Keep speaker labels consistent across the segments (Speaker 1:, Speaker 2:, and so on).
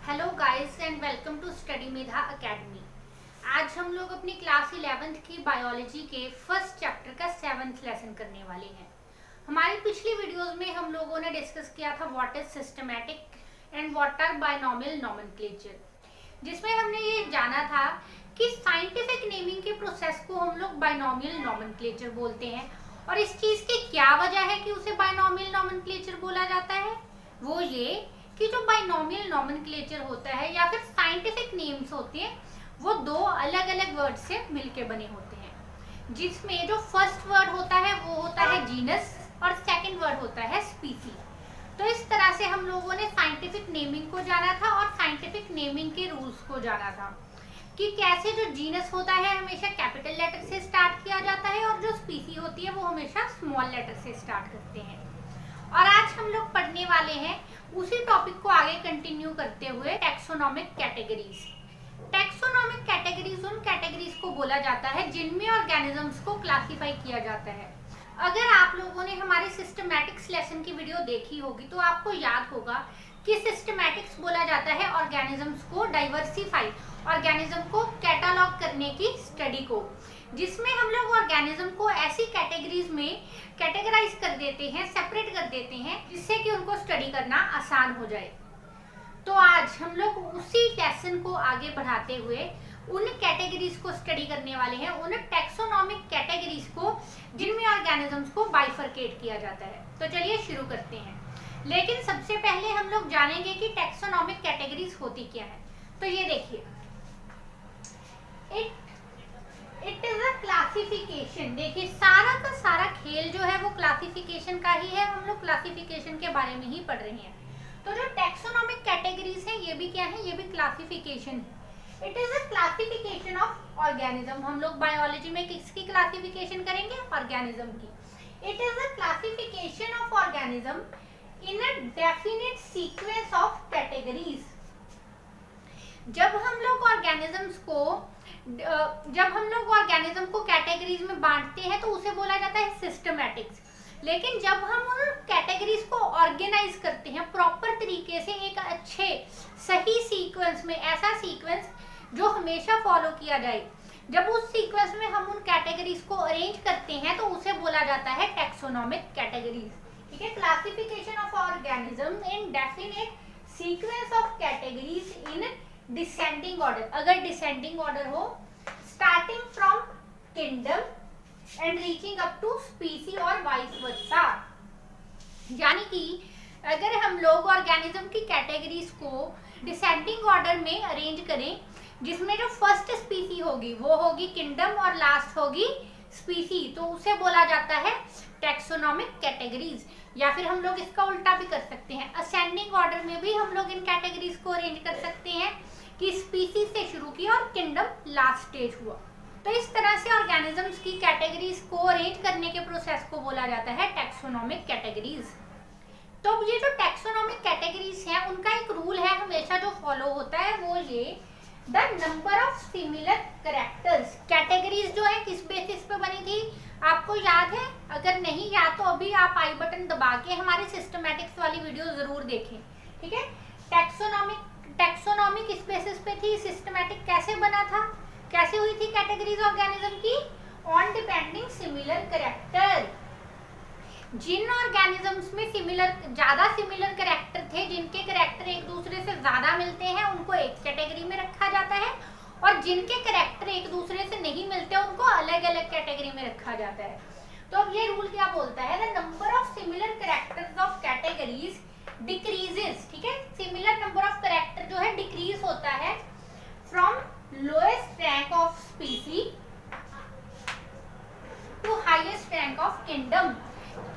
Speaker 1: Hello guys and welcome to study Medha academy. आज हम लोग अपनी क्लास 11th की बायोलॉजी के फर्स्ट चैप्टर का 7th लेसन करने वाले हैं। हमारी पिछली वीडियोस में हम लोगों ने डिस्कस किया था what is systematic and what are binomial nomenclature, जिसमें हमने ये जाना था कि साइंटिफिक नेमिंग के प्रोसेस को हम लोग बायनॉमियल नोमेनक्लेचर बोलते हैं। और इस चीज की क्या वजह है कि उसे बायनॉमियल नोमेनक्लेचर बोला जाता है, वो ये कि जो बाइनोमियल नोमेनक्लेचर होता है या फिर साइंटिफिक नेम्स होते हैं वो दो अलग अलग वर्ड से मिलके बने होते हैं, जिसमें जो फर्स्ट वर्ड होता है वो होता है जीनस और सेकंड वर्ड होता है स्पीसी। तो इस तरह से हम लोगों ने साइंटिफिक नेमिंग को जाना था और साइंटिफिक नेमिंग के रूल्स को जाना था कि कैसे जो जीनस होता है हमेशा कैपिटल लेटर से स्टार्ट किया जाता है और जो स्पीसी होती है वो हमेशा स्मॉल लेटर से स्टार्ट करते हैं। और आज हम लोग पढ़ने वाले हैं उसी टॉपिक को आगे कंटिन्यू करते हुए टैक्सोनॉमिक कैटेगरीज। टैक्सोनॉमिक कैटेगरीज उन कैटेगरीज को बोला जाता है जिनमें ऑर्गेनिजम्स को क्लासिफाई किया जाता है। अगर आप लोगों ने हमारे सिस्टमैटिक्स लेसन की वीडियो देखी होगी तो आपको याद होगा कि सिस्टमैटिक्स बोला जाता है ऑर्गेनिजम्स को डाइवर्सिफाई, ऑर्गेनिज्म को कैटालॉग करने की स्टडी को, जिसमें हम लोग ऑर्गेनिज्म को ऐसी कैटेगरीज में कैटेगराइज कर देते हैं, सेपरेट कर देते हैं, जिससे कि उनको स्टडी करना आसान हो जाए। तो आज हम लोग उसी लेसन को आगे बढ़ाते हुए उन कैटेगरीज को स्टडी करने वाले हैं, उन टैक्सोनॉमिक कैटेगरीज को जिनमें ऑर्गेनिजम्स को बाइफरकेट किया जाता है। तो चलिए शुरू करते हैं, लेकिन सबसे पहले हम लोग जानेंगे कि टैक्सोनॉमिक कैटेगरीज होती क्या है। तो ये देखिए, इट इज अ क्लासिफिकेशन। देखिए सारा का सारा खेल जो है वो क्लासिफिकेशन का ही है, हम लोग क्लासिफिकेशन के बारे में ही पढ़ रहे हैं। तो जो टैक्सोनॉमिक कैटेगरीज है ये भी क्या है, ये भी क्लासिफिकेशन है। It is a classification of organism. हम लोग बायोलॉजी में किसकी क्लासिफिकेशन करेंगे, ऑर्गेनिज्म की। It is a classification of organism in a definite sequence of categories. जब हम लोग ऑर्गेनिज्म को कैटेगरीज में बांटते हैं तो उसे बोला जाता है सिस्टमैटिक्स। लेकिन जब हम उन कैटेगरीज को ऑर्गेनाइज करते हैं प्रॉपर तरीके से एक अच्छे सही सीक्वेंस में, ऐसा सीक्वेंस जो हमेशा फॉलो किया जाए, जब उस सीक्वेंस में हम उन कैटेगरीज को अरेंज करते हैं तो उसे बोला जाता है टैक्सोनॉमिक कैटेगरीज। ठीक है, classification of organism in definite sequence of categories in descending order. अगर डिसेंडिंग ऑर्डर हो, starting from kingdom and reaching up to species और वाइस वर्सा। यानी कि अगर हम लोग ऑर्गेनिज्म की कैटेगरीज को डिसेंडिंग ऑर्डर में अरेंज करें, जिसमें जो फर्स्ट स्पीसी होगी वो होगी किंगडम और लास्ट होगी स्पीसी, तो उसे बोला जाता है टैक्सोनॉमिक कैटेगरीज। या फिर हम लोग इसका उल्टा भी कर सकते हैं, असेंडिंग ऑर्डर में भी हम लोग इन कैटेगरीज को अरेंज कर सकते हैं कि स्पीसी से शुरू किया और किंगडम लास्ट स्टेज हुआ। तो इस तरह से ऑर्गेनिजम्स की कैटेगरीज को अरेंज करने के प्रोसेस को बोला जाता है टैक्सोनॉमिक कैटेगरीज। तो ये जो टैक्सोनॉमिक कैटेगरीज हैं उनका एक रूल है हमेशा जो फॉलो होता है, वो ये the number of similar characters. Categories जो है किस बेसिस पे बनी थी आपको याद है? अगर नहीं याद तो अभी आप आई बटन दबा के हमारे सिस्टमैटिक्स वाली वीडियो जरूर देखें। ठीक है, टैक्सोनॉमी किस बेसिस पे थी, सिस्टमैटिक कैसे बना था, कैसे हुई थी कैटेगरीज ऑर्गेनिज्म की, ऑन डिपेंडिंग सिमिलर कैरेक्टर। जिन ऑर्गेनिजम्स में ज्यादा सिमिलर कैरेक्टर थे, जिनके कैरेक्टर एक दूसरे से ज्यादा मिलते हैं, उनको एक कैटेगरी में रखा जाता है, और जिनके कैरेक्टर एक दूसरे से नहीं मिलते उनको अलग अलग कैटेगरी में रखा जाता है। तो अब ये रूल क्या बोलता है, the number of similar characters of categories decreases. ठीक है, सिमिलर नंबर ऑफ कैरेक्टर जो है डिक्रीज होता है from lowest rank of species to highest rank of kingdom.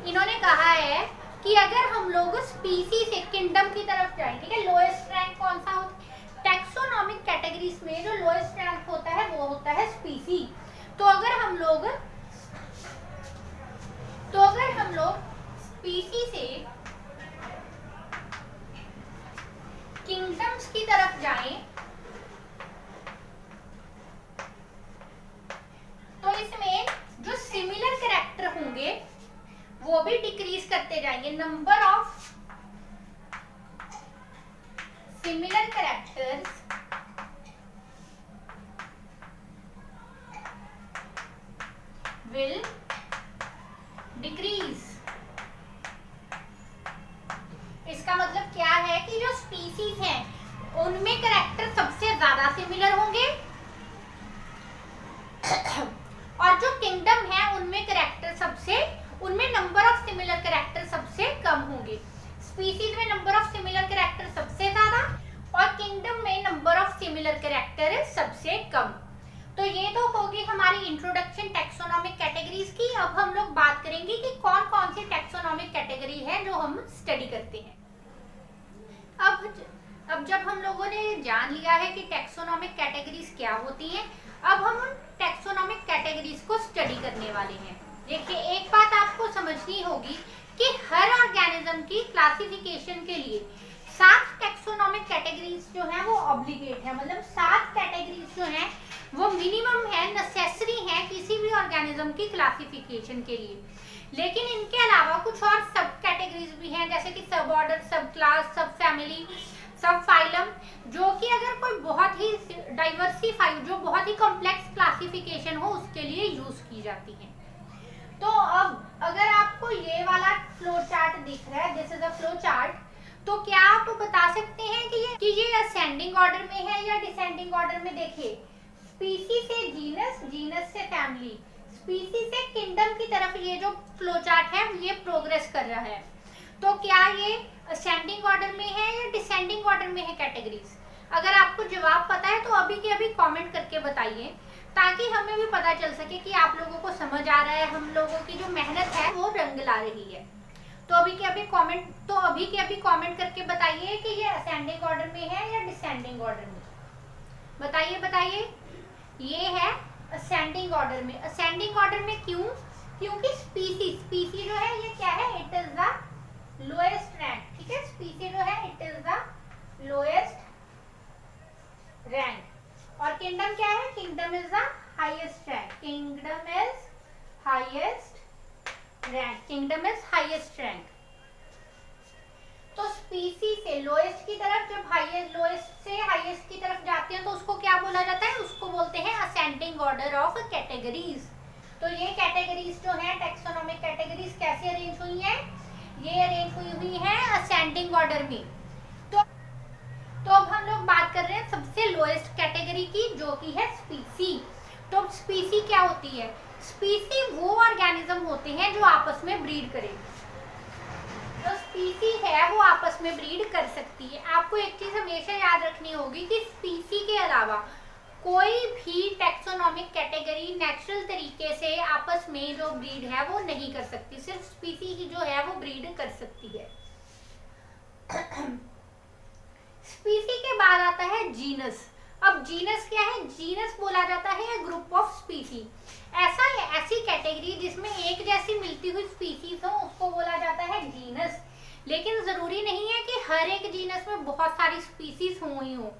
Speaker 1: इन्होंने कहा है कि अगर हम लोग स्पीसी से किंगडम की तरफ जाएं, ठीक है, लोएस्ट रैंक कौन सा होता है टैक्सोनॉमिक कैटेगरीज में, जो लोएस्ट रैंक होता है वो होता है स्पीसी। तो अगर हम लोग स्पीसी से किंगडम्स की तरफ जाएं तो इसमें जो सिमिलर कैरेक्टर होंगे वो भी डिक्रीज करते जाएंगे। Number of similar characters will decrease। इसका मतलब क्या है कि जो स्पीसीज हैं उनमें कैरेक्टर सबसे ज्यादा सिमिलर होंगे और जो किंगडम है उनमें नंबर ऑफ सिमिलर कैरेक्टर सबसे कम होंगे। स्पीसीज में नंबर ऑफ सिमिलर कैरेक्टर सबसे ज्यादा और किंगडम में नंबर ऑफ सिमिलर कैरेक्टर सबसे कम। तो ये तो होगी हमारी इंट्रोडक्शन टैक्सोनॉमिक कैटेगरीज की। अब हम लोग बात करेंगे कि कौन कौन सी टैक्सोनॉमिक कैटेगरी है जो हम स्टडी करते हैं। अब जब हम लोगों ने जान लिया है कि टैक्सोनॉमिक कैटेगरीज क्या होती हैं, अब हम उन टैक्सोनॉमिक कैटेगरीज को स्टडी करने वाले हैं। देखिए, एक बात आपको समझनी होगी कि हर ऑर्गेनिज्म की क्लासिफिकेशन के लिए 7 टैक्सोनॉमिक कैटेगरीज जो है वो ऑब्लिगेट है। मतलब 7 कैटेगरीज जो हैं वो मिनिमम है, नेसेसरी है किसी भी ऑर्गेनिज्म की क्लासिफिकेशन के लिए। लेकिन इनके अलावा कुछ और सब कैटेगरीज भी हैं, जैसे कि सब ऑर्डर, सब क्लास, सब फैमिली, सब फाइलम, जो कि अगर कोई बहुत ही डाइवर्सिफाइड, जो बहुत ही कॉम्प्लेक्स क्लासिफिकेशन हो उसके लिए यूज की जाती है। तो अब अगर आपको ये वाला फ्लो चार्ट दिख रहा है, this is a flow chart, तो क्या आप बता सकते हैं कि ये असेंडिंग ऑर्डर में है या डिसेंडिंग ऑर्डर में? देखिए, स्पीसी से जीनस, जीनस से फैमिली, स्पीसी से किंगडम की तरफ ये जो फ्लो चार्ट है ये प्रोग्रेस कर रहा है। तो क्या ये असेंडिंग ऑर्डर में है या डिसेंडिंग ऑर्डर में है कैटेगरीज? अगर आपको जवाब पता है तो अभी के अभी कमेंट करके बताइए, ताकि हमें भी पता चल सके कि आप लोगों को समझ आ रहा है, हम लोगों की जो मेहनत है वो रंग ला रही है। तो अभी के अभी कमेंट करके बताइए कि ये असेंडिंग ऑर्डर में है या डिसेंडिंग ऑर्डर में। बताइए। ये है असेंडिंग ऑर्डर में। असेंडिंग ऑर्डर में क्यों? क्योंकि स्पीसी जो है ये क्या है? It is the lowest rank. ठीक है, स्पीसी जो है it is the lowest rank. और किंगडम क्या है? Kingdom is the highest rank. Kingdom is highest rank. तो स्पीसी से लोएस्ट की तरफ, जब लोएस्ट से हाईएस्ट की तरफ जाते हैं तो उसको क्या बोला जाता है? उसको बोलते हैं असेंडिंग ऑर्डर ऑफ कैटेगरीज। तो ये कैटेगरीज जो है, टैक्सोनॉमिक कैटेगरीज कैसे अरेंज हुई है? ये अरेंज हुई है असेंडिंग ऑर्डर में। तो अब हम लोग बात कर रहे हैं सबसे लोएस्ट कैटेगरी की, जो कि है स्पीसी। तो स्पीसी क्या होती है? स्पीसी वो ऑर्गेनिज्म होते हैं जो आपस में ब्रीड करें। जो स्पीसी है वो आपस में ब्रीड कर सकती है। आपको एक चीज हमेशा याद रखनी होगी कि स्पीसी के अलावा कोई भी टैक्सोनॉमिक कैटेगरी नेचुरल तरीके से आपस में जो ब्रीड है वो नहीं कर सकती। सिर्फ स्पीसी ही जो है वो ब्रीड कर सकती है। स्पीसी के बाद आता है जीनस। अब जीनस क्या है? जीनस बोला जाता है ग्रुप ऑफ स्पीसी। ऐसी कैटेगरी जिसमें एक जैसी मिलती हुई स्पीसीज हो उसको बोला जाता है जीनस। लेकिन जरूरी नहीं है कि हर एक जीनस में बहुत सारी स्पीसीज हुई हो।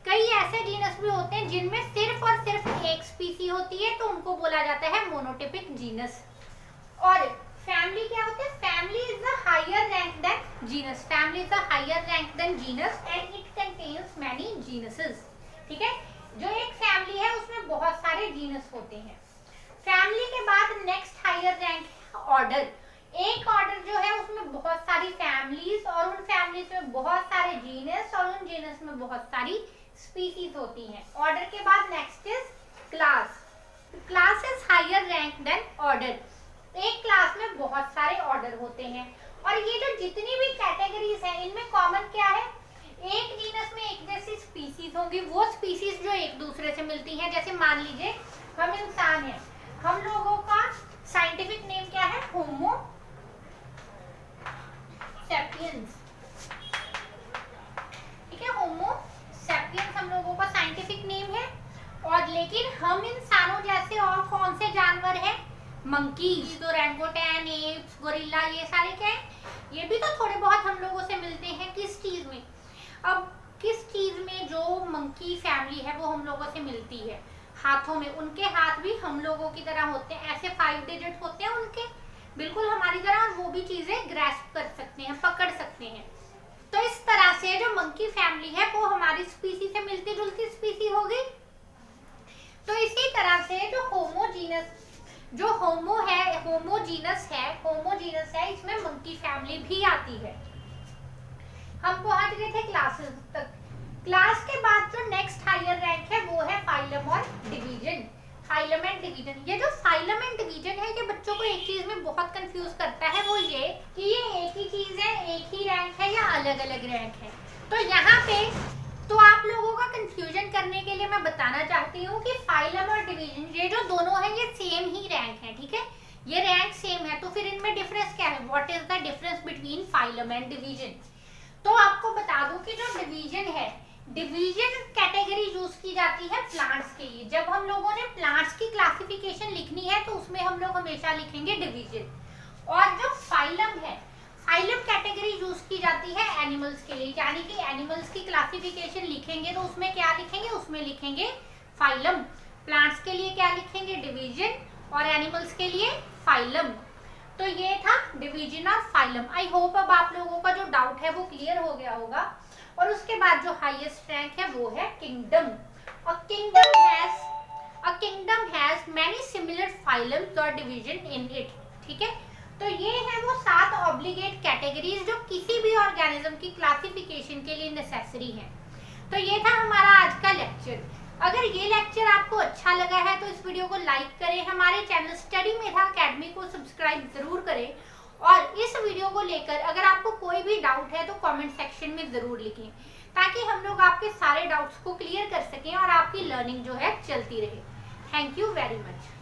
Speaker 1: कई ऐसे जीनस भी होते हैं जिनमें सिर्फ और सिर्फ एक स्पीसी होती है, तो उनको बोला जाता है मोनोटिपिक जीनस। और फैमिली क्या होता है? Family is the higher rank than genus. Family is the higher rank than genus and it contains many genuses. ठीक है, जो एक फैमिली है उसमें बहुत सारे जीनस होते हैं। फैमिली के बाद नेक्स्ट हायर रैंक है ऑर्डर। एक ऑर्डर जो है उसमें बहुत सारी फैमिलीज और उन फैमिलीज में बहुत सारे जीनस और उन जीनस में बहुत सारी स्पीसीज होती हैं। ऑर्डर के बाद next is class. Class is higher rank than order. एक क्लास में बहुत सारे ऑर्डर होते हैं। और ये जो जितनी भी कैटेगरीज हैं इनमें कॉमन क्या है? एक जीनस में एक जैसी स्पीसीज होंगी, वो स्पीसीज जो एक दूसरे से मिलती हैं। जैसे मान लीजिए हम इंसान हैं, हम लोगों का साइंटिफिक नेम क्या है? Homo sapiens. ठीक है, होमो सैपियंस हम लोगों का साइंटिफिक नेम है। और लेकिन हम इंसानों जैसे और कौन से जानवर हैं? मंकीज, तो रैंगोटैन, एप्स, गोरिल्ला, ये सारे क्या है? ये भी तो थोड़े बहुत हम लोगों से मिलते हैं। किस चीज में? अब किस चीज में जो मंकी फैमिली है वो हम लोगों से मिलती है? हाथों में। उनके हाथ भी हम लोगों की तरह होते हैं, ऐसे 5 डिजिट होते हैं उनके, बिल्कुल हमारी तरह। और वो भी चीजें ग्रैस्प कर सकते हैं, पकड़ सकते हैं। तो इस तरह से जो मंकी फैमिली है वो हमारी स्पीसी से मिलती जुलती स्पीसी हो गई। तो इसी तरह से जो होमोजीनस है, इसमें मंकी फैमिली भी आती है। हम पहुंच गए थे क्लासेस तक। क्लास के बाद जो नेक्स्ट हायर रैंक है वो है फाइलम और डिवीजन। फाइलम एंड डिवीजन, ये जो फाइलम एंड डिवीजन है ये बच्चों को एक चीज में बहुत कंफ्यूज करता है, वो ये कि ये एक ही चीज है, एक ही रैंक है या अलग अलग रैंक है। तो यहाँ पे तो आप लोगों का कंफ्यूजन करने के लिए मैं बताना चाहती हूँ कि फाइलम और डिवीजन ये जो दोनों है ये सेम ही रैंक है, ठीक है, ये रैंक सेम है। तो फिर इनमें डिफरेंस क्या है, what is the difference between phylum and division. तो आपको बता दूं कि जो डिवीजन है, डिवीजन कैटेगरी यूज की जाती है प्लांट्स के लिए। जब हम लोगों ने प्लांट्स की क्लासिफिकेशन लिखनी है तो उसमें हम लोग हमेशा लिखेंगे डिवीजन। और जो फाइलम है, फाइलम कैटेगरी यूज की जाती है एनिमल्स के लिए, यानी कि एनिमल्स की क्लासिफिकेशन लिखेंगे तो उसमें क्या लिखेंगे, उसमें लिखेंगे फाइलम। प्लांट्स के लिए क्या लिखेंगे, डिवीजन, और एनिमल्स के लिए फाइलम। तो ये था डिवीजन और फाइलम। आई होप अब आप लोगों का जो डाउट है वो क्लियर हो गया होगा। और उसके बाद जो हाईएस्ट रैंक है वो है kingdom. A kingdom has many similar phylums और डिवीजन इन इट, ठीक है। तो ये है वो 7 ऑब्लिगेट कैटेगरीज जो किसी भी ऑर्गेनिज्म की क्लासिफिकेशन के लिए नेसेसरी है। तो ये था हमारा आज का लेक्चर। अगर ये लेक्चर आपको अच्छा लगा है तो इस वीडियो को लाइक करें, हमारे चैनल स्टडी मेधा अकेडमी को सब्सक्राइब जरूर करें, और इस वीडियो को लेकर अगर आपको कोई भी डाउट है तो कमेंट सेक्शन में जरूर लिखें, ताकि हम लोग आपके सारे डाउट्स को क्लियर कर सकें और आपकी लर्निंग जो है चलती रहे। Thank you very much.